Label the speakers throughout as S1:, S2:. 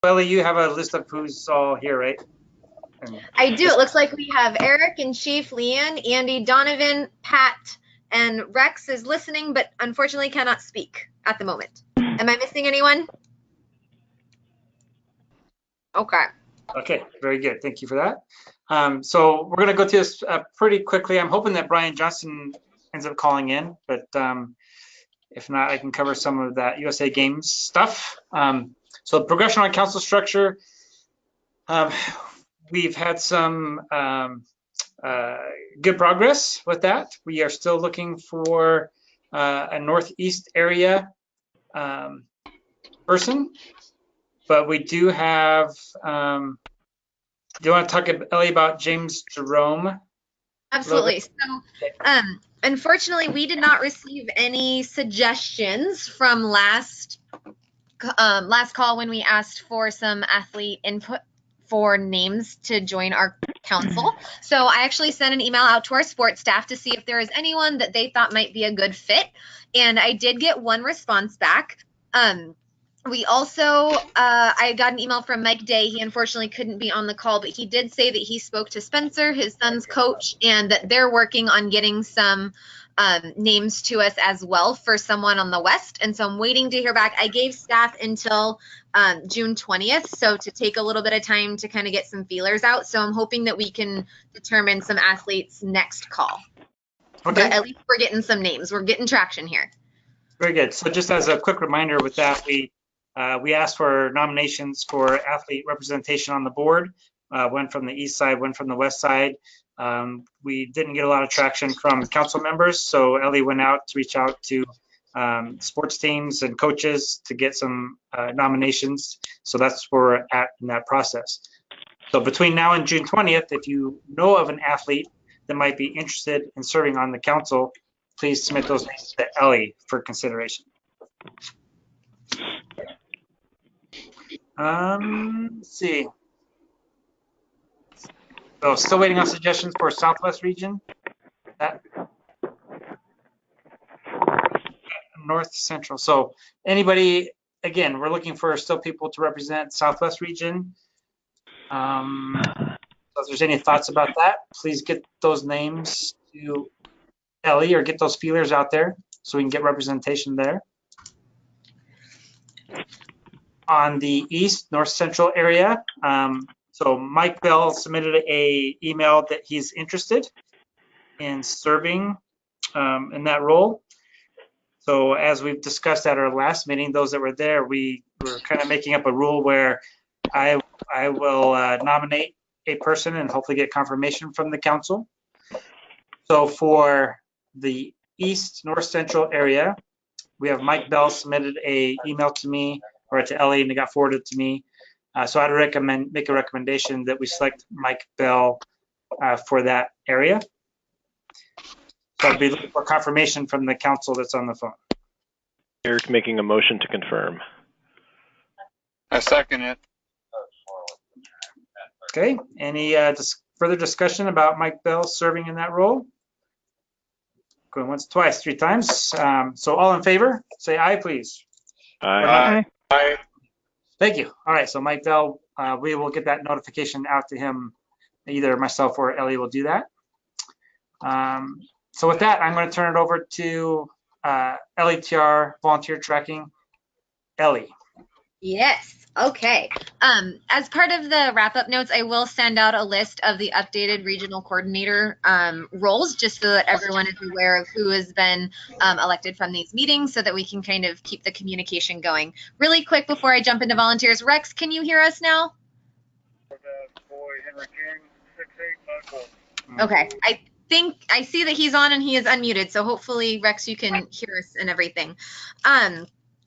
S1: Ellie, you have a list of who's all here, right?
S2: I do. It looks like we have Erik and Chief, LeAnn, Andy, Donovan, Pat, and Rex is listening, but unfortunately cannot speak at the moment. Am I missing anyone? Okay.
S1: Okay, very good. Thank you for that. So we're going to go through this pretty quickly. I'm hoping that Brian Johnson ends up calling in, but if not, I can cover some of that USA Games stuff. So progression on council structure. We've had some good progress with that. We are still looking for a Northeast area person, but we do have, do you want to talk, Ellie, about James Jerome?
S2: Absolutely. So, unfortunately, we did not receive any suggestions from last call when we asked for some athlete input for names to join our council. So I actually sent an email out to our sports staff to see if there is anyone that they thought might be a good fit. And I did get one response back. We also, I got an email from Mike Day. He unfortunately couldn't be on the call, but he did say that he spoke to Spencer, his son's coach, and that they're working on getting some names to us as well for someone on the West. And so I'm waiting to hear back. I gave staff until June 20th, so to take a little bit of time to kind of get some feelers out. So I'm hoping that we can determine some athletes next call. Okay. But at least we're getting some names. We're getting traction here.
S1: Very good. So just as a quick reminder with that, we asked for nominations for athlete representation on the board. One from the east side, one from the west side. We didn't get a lot of traction from council members, so Ellie went out to reach out to sports teams and coaches to get some nominations. So that's where we're at in that process. So between now and June 20th, if you know of an athlete that might be interested in serving on the council, please submit those names to Ellie for consideration. Let's see. So still waiting on suggestions for Southwest region. That North Central. So anybody, again, we're looking for still people to represent Southwest region. So if there's any thoughts about that, please get those names to Ellie or get those feelers out there so we can get representation there. On the East, North Central area, so Mike Bell submitted a email that he's interested in serving in that role. So as we've discussed at our last meeting, those that were there, we were kind of making up a rule where I will nominate a person and hopefully get confirmation from the council. So for the East North Central area, we have Mike Bell submitted a email to me or to Ellie, and it got forwarded to me. So I'd make a recommendation that we select Mike Bell for that area. So I'd be looking for confirmation from the council that's on the phone.
S3: Erik making a motion to confirm.
S4: I second it.
S1: Okay, any further discussion about Mike Bell serving in that role? Going once, twice, three times. So all in favor, say aye, please.
S3: Aye.
S4: Aye.
S1: Thank you. All right, so Mike Bell, we will get that notification out to him. Either myself or Ellie will do that. So with that, I'm going to turn it over to LETR volunteer tracking. Ellie.
S2: Yes. Okay. As part of the wrap-up notes, I will send out a list of the updated regional coordinator roles, just so that everyone is aware of who has been elected from these meetings, so that we can kind of keep the communication going. Really quick before I jump into volunteers, Rex, can you hear us now? Okay. I think I see that he's on and he is unmuted, so hopefully, Rex, you can hear us and everything.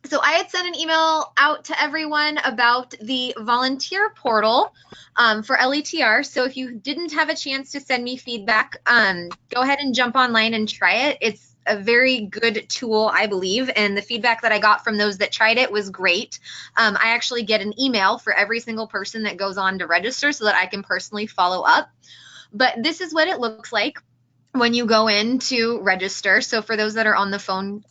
S2: So I had sent an email out to everyone about the volunteer portal for LETR. So if you didn't have a chance to send me feedback, go ahead and jump online and try it. It's a very good tool, I believe, and the feedback that I got from those that tried it was great. I actually get an email for every single person that goes on to register so that I can personally follow up. But this is what it looks like when you go in to register. So for those that are on the phone,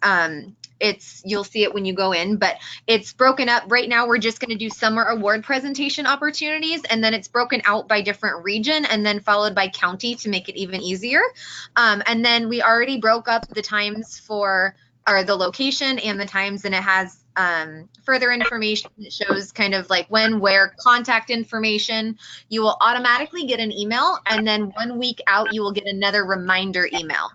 S2: you'll see it when you go in, but it's broken up. Right now, we're just going to do summer award presentation opportunities, and then it's broken out by different region and then followed by county to make it even easier. And then we already broke up the times or the location and the times, and it has further information that shows kind of like when, where, contact information. You will automatically get an email, and then 1 week out, you will get another reminder email.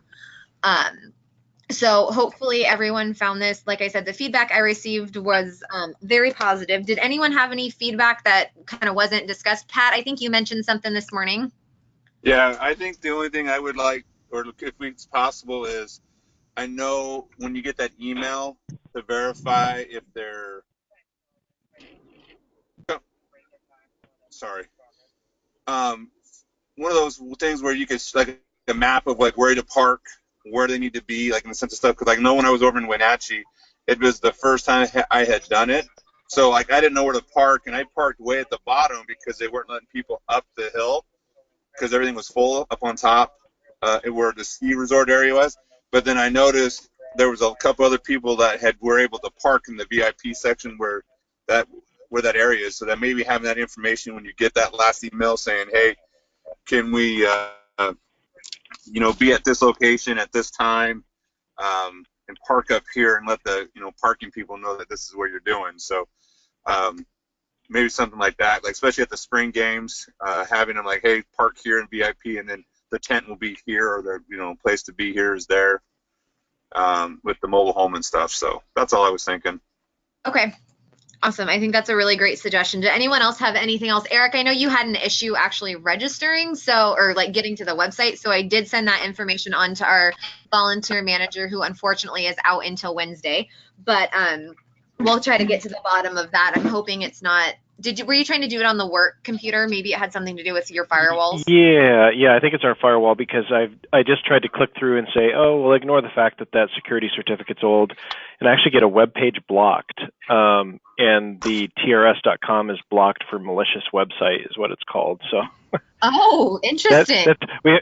S2: So hopefully everyone found this. Like I said, the feedback I received was very positive. Did anyone have any feedback that kind of wasn't discussed? Pat, I think you mentioned something this morning.
S4: Yeah, I think the only thing I would like, or if it's possible, is I know when you get that email to verify if they're, sorry, one of those things where you could, like a map of like where to park, where they need to be, like in the sense of stuff. Because like, I know when I was over in Wenatchee, it was the first time I had done it. So like I didn't know where to park, and I parked way at the bottom because they weren't letting people up the hill because everything was full up on top, where the ski resort area was. But then I noticed there was a couple other people that were able to park in the VIP section where that area is. So that maybe having that information when you get that last email saying, hey, can we be at this location at this time, and park up here, and let the parking people know that this is what you're doing. So maybe something like that, like especially at the spring games, having them like, hey, park here in VIP, and then the tent will be here, or the place to be here is there, with the mobile home and stuff. So that's all I was thinking.
S2: Okay. Awesome. I think that's a really great suggestion. Did anyone else have anything else? Eric, I know you had an issue actually registering, or like getting to the website. So I did send that information on to our volunteer manager, who unfortunately is out until Wednesday. But we'll try to get to the bottom of that. I'm hoping it's not. Were you trying to do it on the work computer? Maybe it had something to do with your firewalls.
S3: Yeah, I think it's our firewall, because I just tried to click through and say, oh, well, ignore the fact that security certificate's old, and I actually get a web page blocked, and the trs.com is blocked for malicious website is what it's called. So.
S2: Oh, interesting.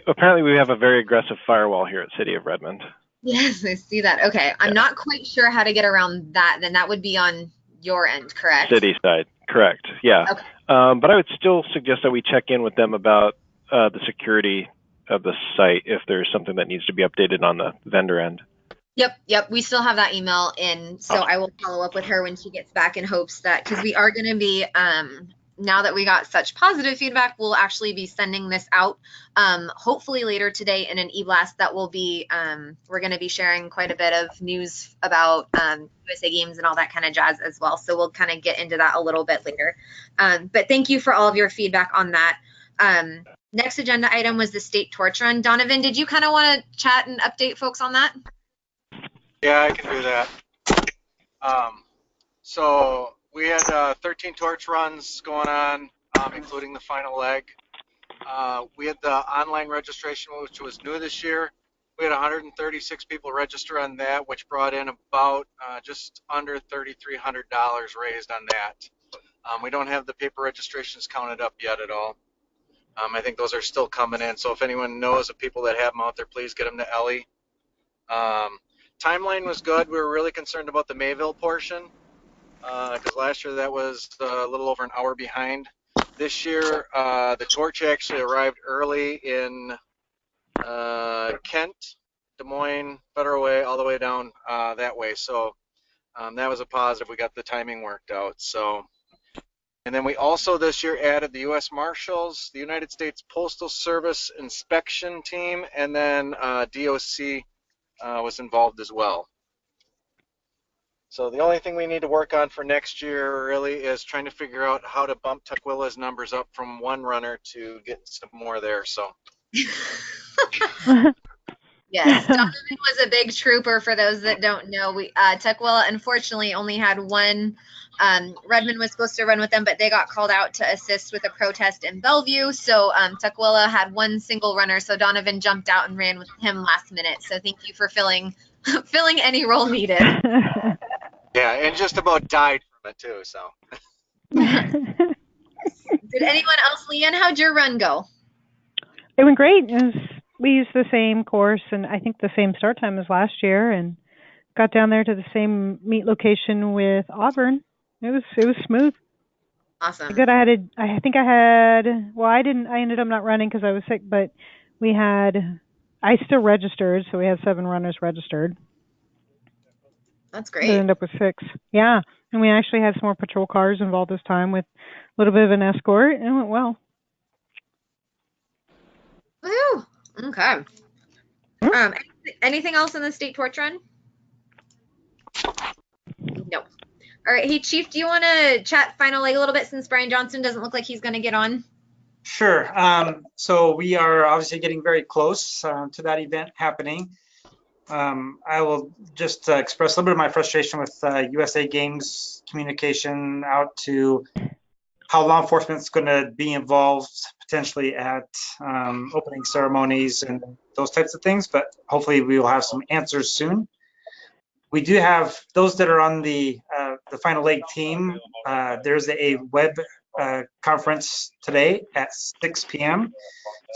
S3: Apparently we have a very aggressive firewall here at City of Redmond.
S2: Yes, I see that. Okay, I'm not quite sure how to get around that. Then that would be on your end, correct?
S3: City side, correct. Yeah.
S2: Okay.
S3: But I would still suggest that we check in with them about the security of the site if there's something that needs to be updated on the vendor end.
S2: Yep. We still have that email in, so I will follow up with her when she gets back in hopes that, because we are going to be, now that we got such positive feedback, we'll actually be sending this out, hopefully later today in an e-blast that will be, we're going to be sharing quite a bit of news about USA Games and all that kind of jazz as well. So we'll kind of get into that a little bit later. But thank you for all of your feedback on that. Next agenda item was the state torch run. Donovan, did you kind of want to chat and update folks on that?
S5: Yeah, I can do that. So we had 13 torch runs going on, including the final leg. We had the online registration, which was new this year. We had 136 people register on that, which brought in about just under $3,300 raised on that. We don't have the paper registrations counted up yet at all. I think those are still coming in. So if anyone knows of people that have them out there, please get them to Ellie. Timeline was good. We were really concerned about the Mayville portion, because last year that was a little over an hour behind. This year, the torch actually arrived early in Kent, Des Moines, Federal Way, all the way down that way. So that was a positive. We got the timing worked out. So, and then we also this year added the U.S. Marshals, the United States Postal Service inspection team, and then DOC was involved as well. So the only thing we need to work on for next year really is trying to figure out how to bump Tuckwillah's numbers up from one runner to get some more there. So.
S2: Yes, Donovan was a big trooper. For those that don't know, Tukwillah unfortunately only had one. Redmond was supposed to run with them, but they got called out to assist with a protest in Bellevue. So Tukwillah had one single runner. So Donovan jumped out and ran with him last minute. So thank you for filling any role needed.
S5: Yeah, and just about died from it too. So.
S2: Did anyone else, LeAnn? How'd your run go?
S6: It went great. We used the same course and I think the same start time as last year, and got down there to the same meet location with Auburn. It was smooth.
S2: Awesome.
S6: Good. I ended up not running because I was sick, but I still registered, so we had 7 runners registered.
S2: That's
S6: It
S2: great.
S6: ended up with 6. Yeah. And we actually had some more patrol cars involved this time with a little bit of an escort, and it went well.
S2: Woo! Okay. Anything else in the state torch run? Nope. All right. Hey, Chief, do you want to chat final leg a little bit since Brian Johnson doesn't look like he's going to get on?
S1: Sure. So we are obviously getting very close to that event happening. I will just express a little bit of my frustration with USA Games communication out to how law enforcement is going to be involved potentially at opening ceremonies and those types of things, but hopefully we will have some answers soon. We do have those that are on the final leg team. There's a web conference today at 6 p.m.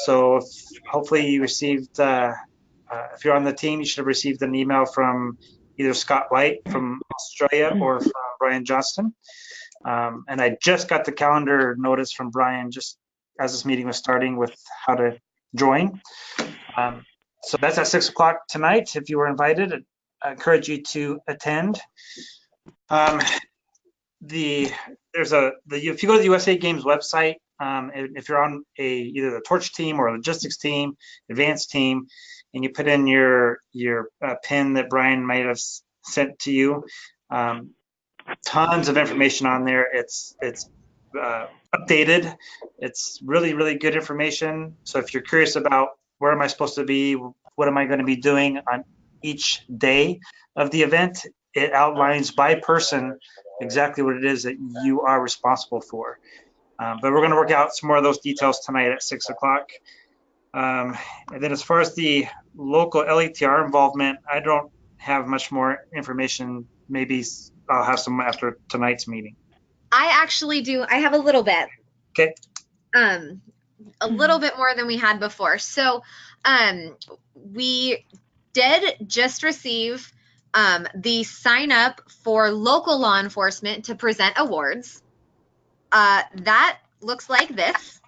S1: So hopefully you received, if you're on the team, you should have received an email from either Scott White from Australia or from Brian Johnston. And I just got the calendar notice from Brian just as this meeting was starting with how to join. So that's at 6 o'clock tonight. If you were invited, I encourage you to attend. If you go to the USA Games website, if you're on either the torch team or logistics team, advanced team, and you put in your pin that Brian might have sent to you, tons of information on there. It's updated. It's really, really good information. So if you're curious about where am I supposed to be, what am I going to be doing on each day of the event, it outlines by person exactly what it is that you are responsible for. But we're going to work out some more of those details tonight at 6 o'clock. And then as far as the local LETR involvement, I don't have much more information. Maybe I'll have some after tonight's meeting.
S2: I actually do. I have a little bit.
S1: Okay.
S2: A little bit more than we had before. So we did just receive the sign up for local law enforcement to present awards. That looks like this.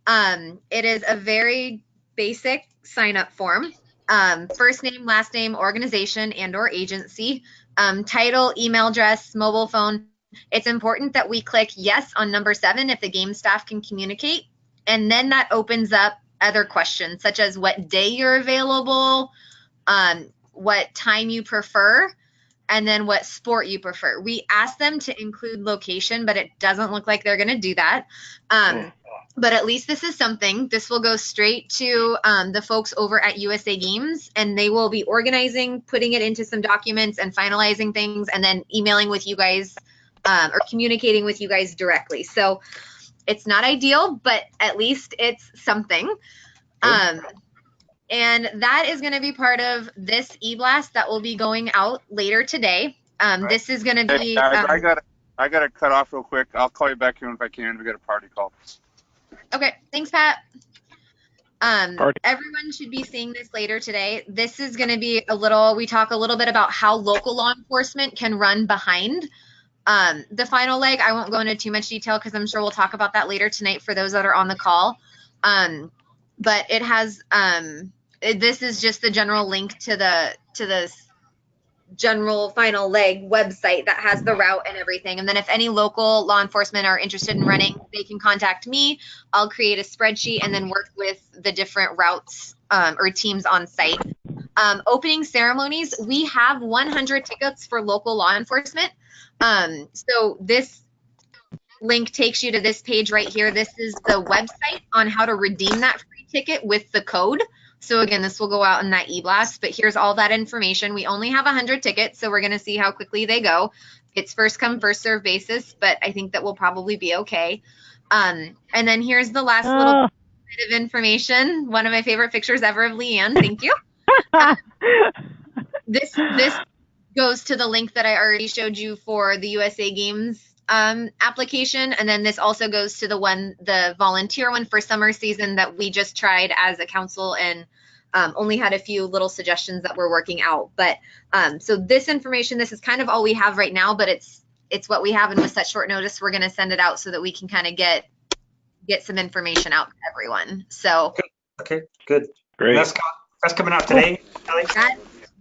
S2: It is a very basic sign up form. First name, last name, organization and or agency, title, email address, mobile phone. It's important that we click yes on number 7 if the game staff can communicate. And then that opens up other questions such as what day you're available, what time you prefer, and then what sport you prefer. We asked them to include location, but it doesn't look like they're going to do that. But at least this is something. This will go straight to the folks over at USA Games, and they will be organizing, putting it into some documents and finalizing things, and then emailing with you guys or communicating with you guys directly. So it's not ideal, but at least it's something. And that is going to be part of this e-blast that will be going out later today. This is going to be.
S4: Hey, guys, I got to cut off real quick. I'll call you back in if I can. We got a party call.
S2: Okay, thanks, Pat. Everyone should be seeing this later today. This is going to be we talk a little bit about how local law enforcement can run behind the final leg. I won't go into too much detail because I'm sure we'll talk about that later tonight for those that are on the call. But it has, this is just the general link to the general final leg website that has the route and everything. And then if any local law enforcement are interested in running, they can contact me. I'll create a spreadsheet and then work with the different routes or teams on site. Opening ceremonies, we have 100 tickets for local law enforcement. So this link takes you to this page right here. This is the website on how to redeem that free ticket with the code. So again, this will go out in that e-blast, but here's all that information. We only have 100 tickets, so we're going to see how quickly they go. It's first come, first serve basis, but I think that we'll probably be okay. And then here's the last little bit of information. One of my favorite pictures ever of LeAnn. Thank you. This goes to the link that I already showed you for the USA Games application, and then this also goes to the volunteer one for summer season that we just tried as a council and only had a few little suggestions that we're working out. But so this information, this is kind of all we have right now, but it's what we have, and with such short notice, we're going to send it out so that we can kind of get some information out to everyone. So
S1: Okay, good.
S3: Great.
S1: That's coming out today, Ellie?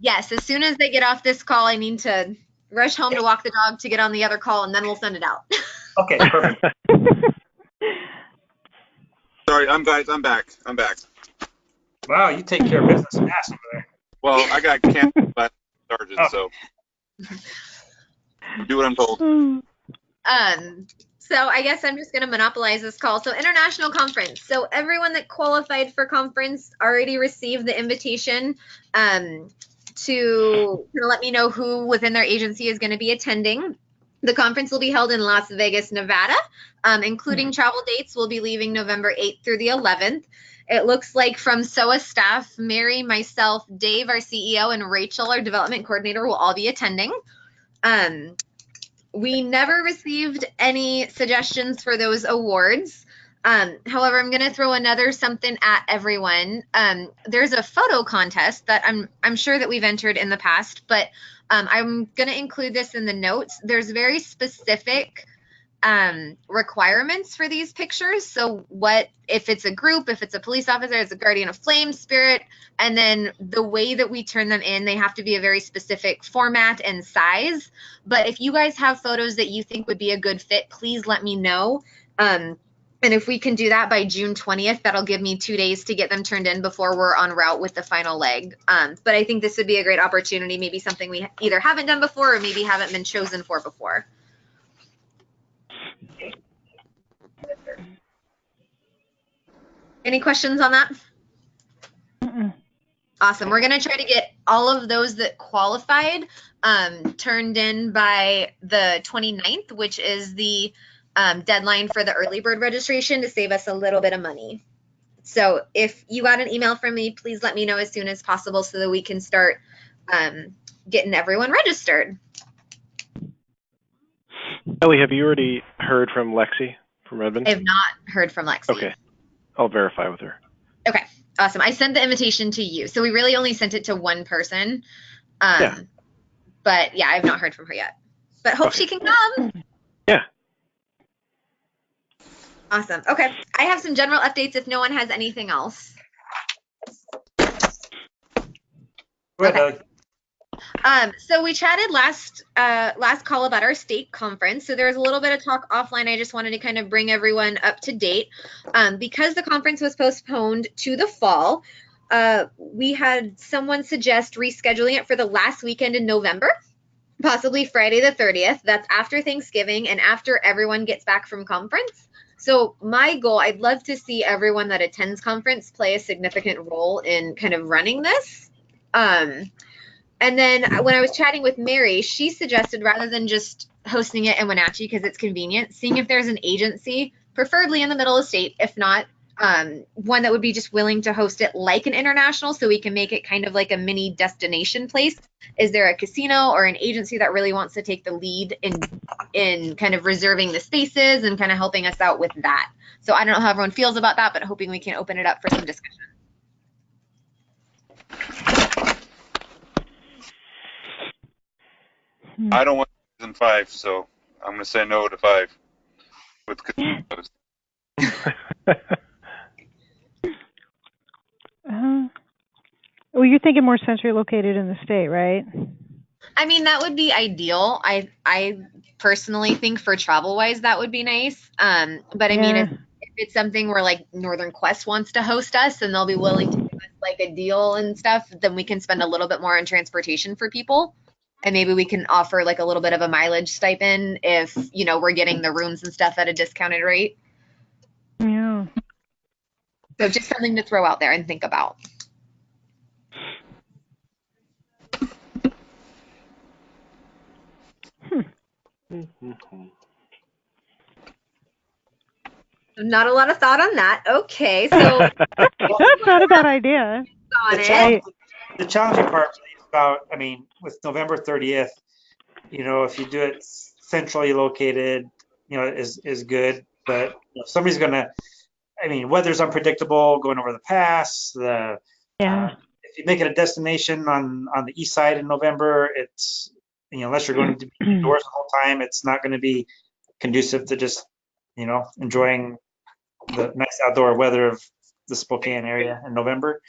S2: Yes, as soon as they get off this call, I need to rush home to walk the dog to get on the other call, and then we'll send it out.
S1: Okay, perfect.
S4: Sorry, I'm back.
S1: Wow, you take care of business fast over there.
S4: Well, I got canceled by charges, so do what I'm told.
S2: So I guess I'm just going to monopolize this call. So international conference. So everyone that qualified for conference already received the invitation to let me know who within their agency is going to be attending. The conference will be held in Las Vegas, Nevada, including travel dates. We'll be leaving November 8th through the 11th. It looks like from SOA staff, Mary, myself, Dave, our CEO, and Rachel, our development coordinator, will all be attending. We never received any suggestions for those awards. However, I'm going to throw another something at everyone. There's a photo contest that I'm sure that we've entered in the past, but I'm going to include this in the notes. There's very specific requirements for these pictures. So what if it's a group, if it's a police officer, it's a guardian of flame spirit, and then the way that we turn them in, they have to be a very specific format and size. But if you guys have photos that you think would be a good fit, please let me know. And if we can do that by June 20th, that'll give me 2 days to get them turned in before we're en route with the final leg. But I think this would be a great opportunity, maybe something we either haven't done before or maybe haven't been chosen for before. Any questions on that? Awesome. We're going to try to get all of those that qualified turned in by the 29th, which is the deadline for the early bird registration, to save us a little bit of money. So if you got an email from me, please let me know as soon as possible so that we can start getting everyone registered.
S3: Ellie, have you already heard from Lexi from Redmond?
S2: I have not heard from Lexi.
S3: Okay. I'll verify with her.
S2: Okay. Awesome. I sent the invitation to you. So we really only sent it to one person.
S3: Yeah.
S2: But yeah, I have not heard from her yet. But hope she can come.
S3: Yeah.
S2: Awesome. Okay. I have some general updates if no one has anything else.
S1: Go ahead, Ellie.
S2: So we chatted last call about our state conference. So there was a little bit of talk offline. I just wanted to kind of bring everyone up to date. Because the conference was postponed to the fall, we had someone suggest rescheduling it for the last weekend in November, possibly Friday the 30th. That's after Thanksgiving and after everyone gets back from conference. So my goal, I'd love to see everyone that attends conference play a significant role in kind of running this. And then when I was chatting with Mary, she suggested rather than just hosting it in Wenatchee because it's convenient, seeing if there's an agency, preferably in the middle of the state, if not, one that would be just willing to host it like an international so we can make it kind of like a mini destination place. Is there a casino or an agency that really wants to take the lead in kind of reserving the spaces and kind of helping us out with that? So I don't know how everyone feels about that, but hoping we can open it up for some discussion.
S4: I don't want season 5, so I'm going to say no to 5 with casinos.
S6: Well, you're thinking more centrally located in the state, right?
S2: I mean, that would be ideal. I personally think for travel wise, that would be nice. But I mean, if it's something where like Northern Quest wants to host us and they'll be willing to give us like a deal and stuff, then we can spend a little bit more on transportation for people. And maybe we can offer like a little bit of a mileage stipend if, you know, we're getting the rooms and stuff at a discounted rate.
S6: Yeah.
S2: So just something to throw out there and think about. Not a lot of thought on that. Okay, so
S6: That's not a bad idea.
S1: The challenging part is about, I mean, with November 30th, you know, if you do it centrally located, you know, is good. But you know, somebody's gonna, I mean, weather's unpredictable, going over the pass, the if you make it a destination on the east side in November, it's, unless you're going to be indoors the whole time, it's not going to be conducive to just, enjoying the nice outdoor weather of the Spokane area in November.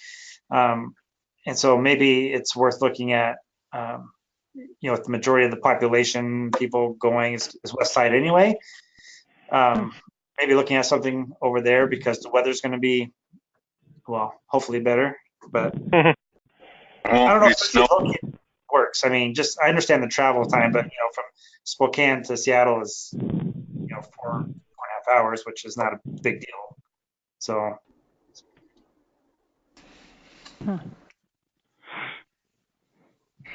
S1: And so maybe it's worth looking at, with the majority of the population, people going is west side anyway. Maybe looking at something over there because the weather's going to be, well, hopefully better. But I don't know if it works. I mean, I understand the travel time, but from Spokane to Seattle is 4.5 hours, which is not a big deal. So.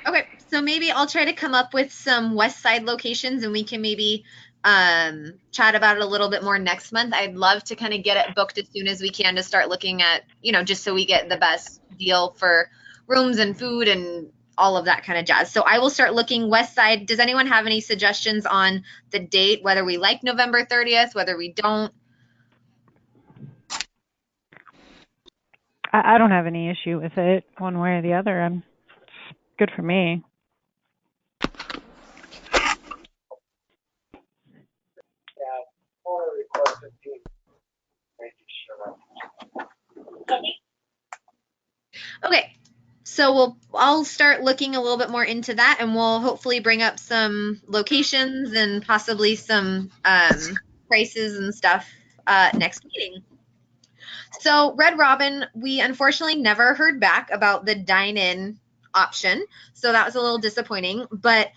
S2: Okay, so maybe I'll try to come up with some west side locations, and we can maybe chat about it a little bit more next month. I'd love to kind of get it booked as soon as we can to start looking at, just so we get the best deal for rooms and food and all of that kind of jazz. So I will start looking west side. Does anyone have any suggestions on the date, whether we like November 30th, whether we don't?
S6: I don't have any issue with it one way or the other. It's good for me.
S2: Okay, so I'll start looking a little bit more into that, and we'll hopefully bring up some locations and possibly some prices and stuff next meeting. So Red Robin, we unfortunately never heard back about the dine-in option, so that was a little disappointing. But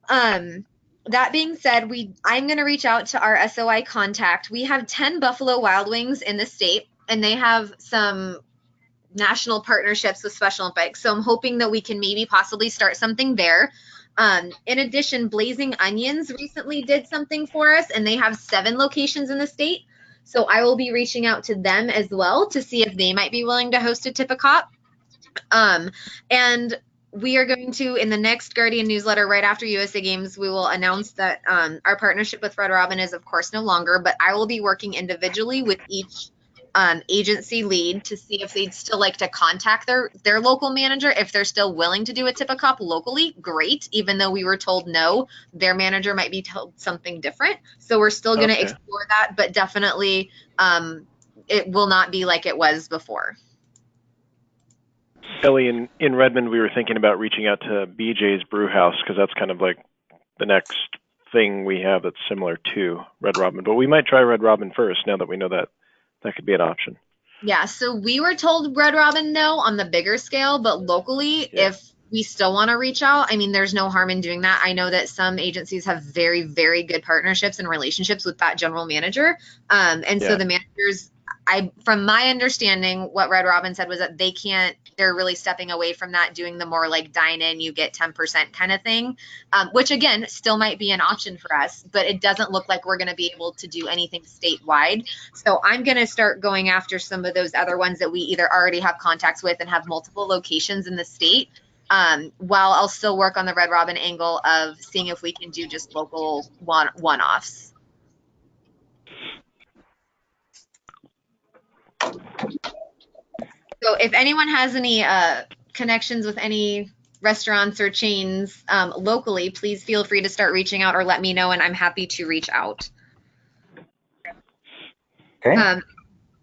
S2: that being said, I'm going to reach out to our SOI contact. We have 10 Buffalo Wild Wings in the state, and they have some national partnerships with Special Olympics. So I'm hoping that we can maybe possibly start something there. In addition, Blazing Onions recently did something for us, and they have 7 locations in the state. So I will be reaching out to them as well to see if they might be willing to host a Tip-A-Cop. And we are going to, in the next Guardian newsletter right after USA Games, we will announce that our partnership with Red Robin is, of course, no longer, but I will be working individually with each agency lead to see if they'd still like to contact their local manager. If they're still willing to do a Tip-A-Cop locally, great. Even though we were told no, their manager might be told something different. So we're still going to explore that, but definitely it will not be like it was before.
S3: Ellie, in Redmond, we were thinking about reaching out to BJ's Brew House because that's kind of like the next thing we have that's similar to Red Robin. But we might try Red Robin first now that we know that could be an option.
S2: Yeah, so we were told Red Robin no on the bigger scale, but locally, if we still want to reach out, I mean, there's no harm in doing that. I know that some agencies have very, very good partnerships and relationships with that general manager. So the managers, from my understanding, what Red Robin said was that they're really stepping away from that, doing the more like dine in, you get 10% kind of thing, which again, still might be an option for us, but it doesn't look like we're going to be able to do anything statewide. So I'm going to start going after some of those other ones that we either already have contacts with and have multiple locations in the state, while I'll still work on the Red Robin angle of seeing if we can do just local one-offs. So if anyone has any connections with any restaurants or chains locally, please feel free to start reaching out or let me know, and I'm happy to reach out.
S1: Okay.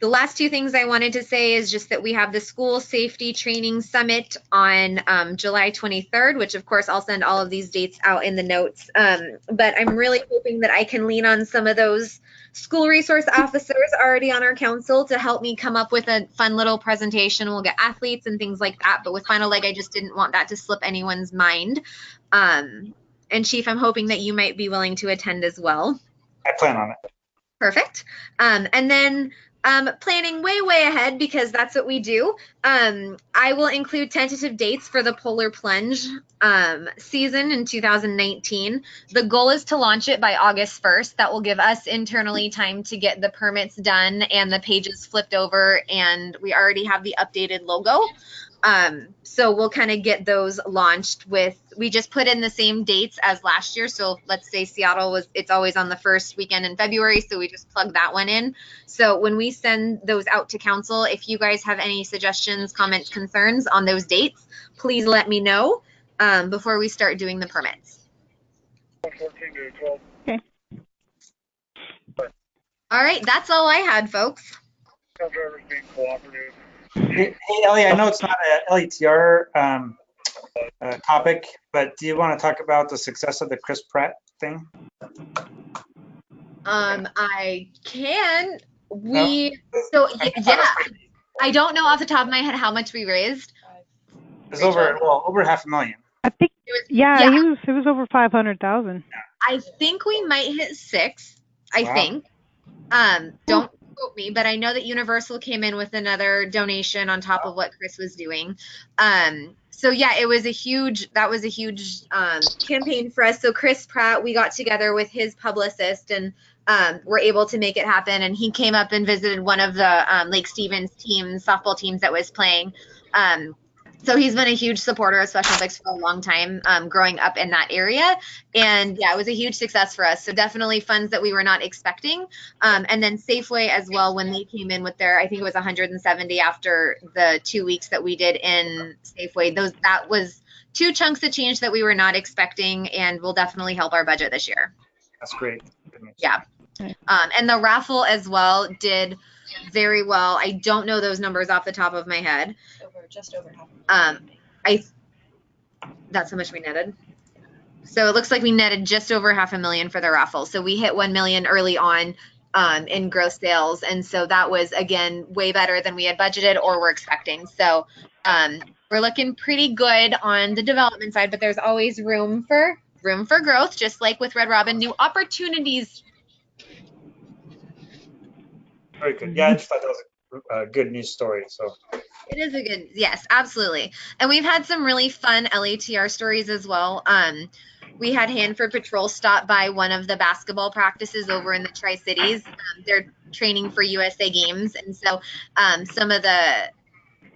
S2: The last 2 things I wanted to say is just that we have the School Safety Training Summit on July 23rd, which of course I'll send all of these dates out in the notes. But I'm really hoping that I can lean on some of those school resource officers already on our council to help me come up with a fun little presentation. We'll get athletes and things like that. But with Final Leg, I just didn't want that to slip anyone's mind. And Chief, I'm hoping that you might be willing to attend as well.
S1: I plan on it.
S2: Perfect. And then planning way ahead, because that's what we do. I will include tentative dates for the Polar Plunge season in 2019. The goal is to launch it by August 1st. That will give us internally time to get the permits done and the pages flipped over, and we already have the updated logo. So we'll kind of get those launched we just put in the same dates as last year. So let's say Seattle it's always on the first weekend in February. So we just plug that one in. So when we send those out to council, if you guys have any suggestions, comments, concerns on those dates, please let me know before we start doing the permits.
S6: Okay.
S2: All right, that's all I had, folks.
S1: Hey, Ellie, I know it's not a LETR topic, but do you want to talk about the success of the Chris Pratt thing?
S2: I can.
S1: No?
S2: Yeah, I don't know off the top of my head how much we raised.
S1: It was over $500,000.
S6: I think, it was over 500,000.
S2: I think we might hit 6. I
S1: Wow.
S2: think. Don't quote me, but I know that Universal came in with another donation on top of what Chris was doing. So yeah, that was a huge campaign for us. So Chris Pratt, we got together with his publicist and were able to make it happen. And he came up and visited one of the Lake Stevens softball teams that was playing. So he's been a huge supporter of Special Olympics for a long time, growing up in that area. And yeah, it was a huge success for us. So definitely funds that we were not expecting. And then Safeway as well, when they came in with I think it was 170 after the 2 weeks that we did in Safeway. That was 2 chunks of change that we were not expecting and will definitely help our budget this year.
S1: That's great.
S2: Yeah. And the raffle as well did very well. I don't know those numbers off the top of my head.
S7: Just over half.
S2: That's how much we netted. So it looks like we netted just over $500,000 for the raffle. So we hit 1 million early on in gross sales, and so that was again way better than we had budgeted or were expecting. So we're looking pretty good on the development side, but there's always room for growth, just like with Red Robin, new opportunities.
S1: Very good. Yeah, I just thought that was a good news story. So
S2: it is yes, absolutely. And we've had some really fun LETR stories as well. We had Hanford Patrol stop by one of the basketball practices over in the Tri-Cities. They're training for USA Games. And so some of the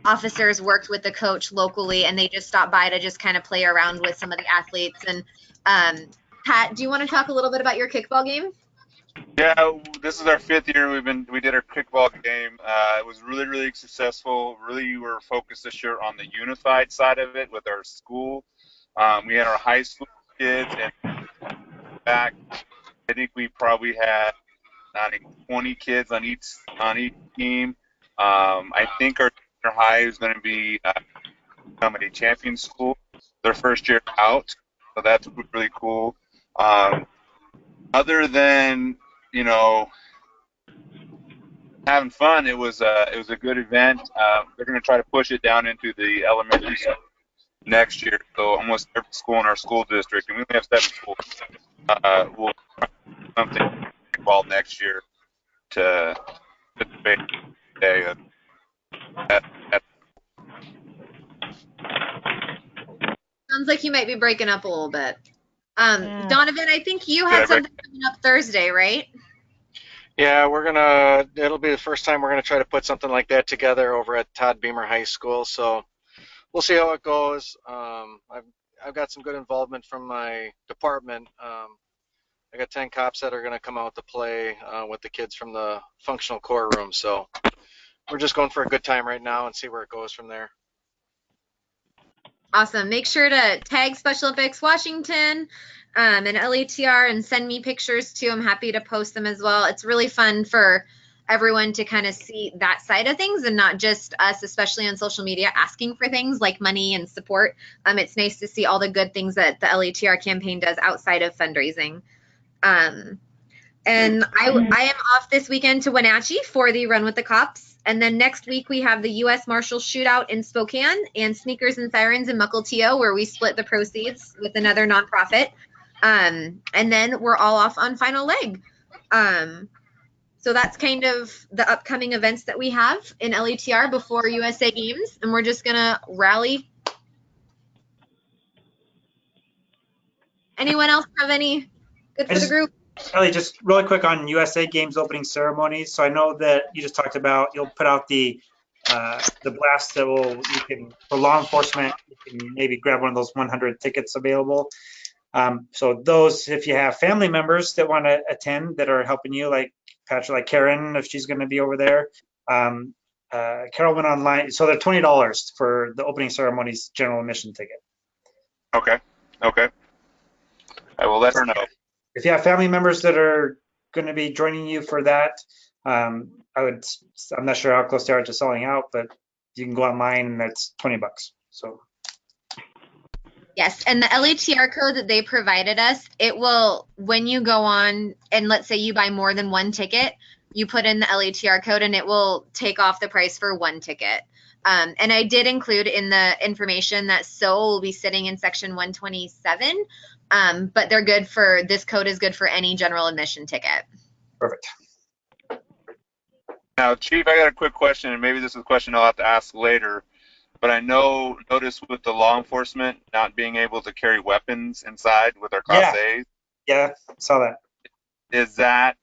S2: officers worked with the coach locally, and they just stopped by to just kind of play around with some of the athletes. And Pat, do you want to talk a little bit about your kickball game?
S4: Yeah, this is our 5th year. We did our kickball game. It was really, really successful. Really, we were focused this year on the unified side of it with our school. We had our high school kids, and back, I think we probably had 20 kids on each team. I think our junior high is going to be become a champion school their first year out, so that's really cool. Other than having fun, it was a good event. They're going to try to push it down into the elementary school next year. So almost every school in our school district, and we only have 7 schools, will try something involved next year to participate.
S2: Sounds like you might be breaking up a little bit. Donovan, I think you had something coming up Thursday, right?
S5: Yeah, it'll be the first time we're gonna try to put something like that together over at Todd Beamer High School. So we'll see how it goes. I've got some good involvement from my department. I got 10 cops that are gonna come out to play with the kids from the functional core room. So we're just going for a good time right now and see where it goes from there.
S2: Awesome. Make sure to tag Special Olympics Washington and LETR and send me pictures too. I'm happy to post them as well. It's really fun for everyone to kind of see that side of things and not just us, especially on social media, asking for things like money and support. It's nice to see all the good things that the LETR campaign does outside of fundraising. And I am off this weekend to Wenatchee for the Run with the Cops. And then next week we have the U.S. Marshals Shootout in Spokane and Sneakers and Sirens in Mukilteo, where we split the proceeds with another nonprofit. And then we're all off on final leg. So that's kind of the upcoming events that we have in LETR before USA Games. And we're just going to rally. Anyone else have any good for the group?
S1: Ellie, just really quick on USA Games opening ceremonies. So I know that you just talked about you'll put out the the blast that you can, for law enforcement, you can maybe grab one of those 100 tickets available. So those, if you have family members that want to attend that are helping you, like Patrick, like Karen, if she's going to be over there. Carol went online, so they're $20 for the opening ceremony's general admission ticket.
S4: Okay. I will let her know.
S1: If you have family members that are going to be joining you for that, I'm not sure how close they are to selling out, but you can go online and that's $20. So.
S2: Yes, and the LETR code that they provided us, it will, when you go on and let's say you buy more than one ticket, you put in the LETR code and it will take off the price for one ticket. And I did include in the information that Seoul will be sitting in section 127, but they're good for, this code is good for any general admission ticket.
S1: Perfect.
S4: Now, Chief, I got a quick question, and maybe this is a question I'll have to ask later. But I noticed with the law enforcement not being able to carry weapons inside with their Class A's.
S1: Yeah, saw that.
S4: Is that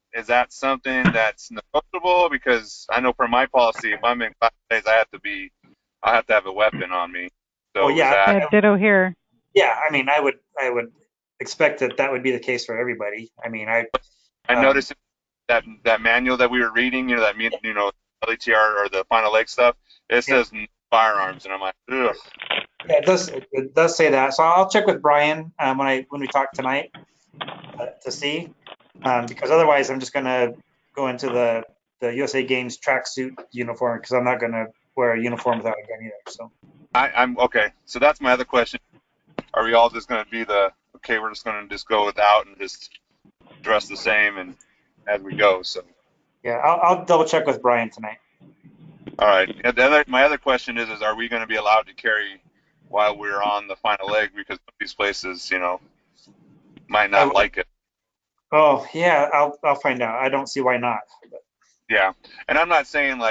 S4: something that's negotiable? Because I know for my policy, if I'm in Class A's, I have to have a weapon on me. So
S6: yeah, ditto here.
S1: Yeah, I mean, I would expect that would be the case for everybody. I mean, I
S4: noticed that manual that we were reading, LETR or the final leg stuff. It says no firearms, and I'm like, ugh.
S1: Yeah, it does say that. So I'll check with Brian when we talk tonight to see, because otherwise I'm just gonna go into the USA Games tracksuit uniform because I'm not gonna wear a uniform without a gun either. So
S4: I'm okay. So that's my other question. Are we all just gonna be we're just gonna go without and just dress the same and as we go? So
S1: yeah, I'll double check with Brian tonight.
S4: All right. My other question is are we going to be allowed to carry while we're on the final leg, because these places, might not like it.
S1: Oh yeah, I'll find out. I don't see why not.
S4: Yeah, and I'm not saying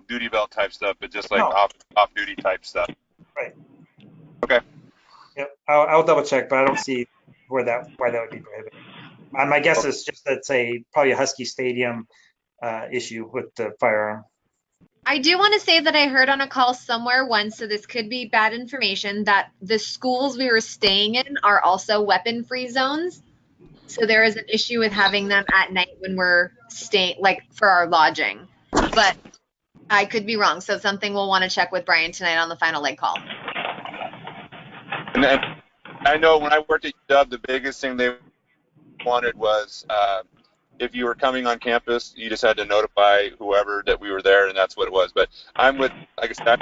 S4: duty belt type stuff, but just off duty type stuff.
S1: Right.
S4: Okay.
S1: Yep. I'll double check, but I don't see why that would be prohibited. My guess is just that's probably a Husky Stadium issue with the firearm.
S2: I do want to say that I heard on a call somewhere once, so this could be bad information, that the schools we were staying in are also weapon-free zones. So there is an issue with having them at night when we're staying, for our lodging. But I could be wrong, so it's something we'll want to check with Brian tonight on the final leg call.
S4: And then, I know when I worked at UW, the biggest thing they wanted was if you were coming on campus, you just had to notify whoever that we were there, and that's what it was. But I'm like I said,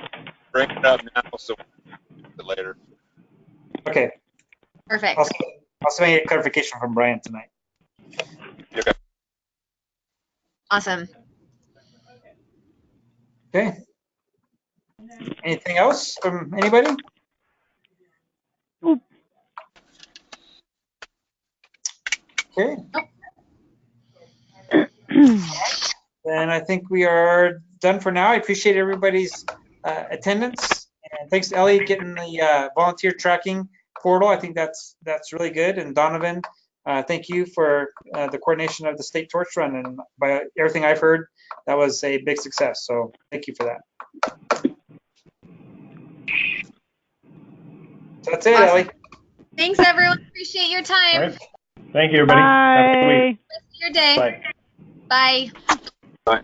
S4: bring it up now, so we'll later.
S1: Okay.
S2: Perfect.
S1: I'll send you a clarification from Brian tonight.
S4: Okay.
S2: Awesome.
S1: Okay. Anything else from anybody? Okay. Then I think we are done for now. I appreciate everybody's attendance, and thanks to Ellie getting the volunteer tracking portal. I think that's really good. And Donovan, thank you for the coordination of the state torch run. And by everything I've heard, that was a big success. So thank you for that. So that's it, awesome. Ellie.
S2: Thanks, everyone. Appreciate your time.
S3: All right. Thank you, everybody.
S6: Bye.
S3: Have a good week.
S2: Rest of your day.
S3: Bye.
S2: Bye.
S4: Bye.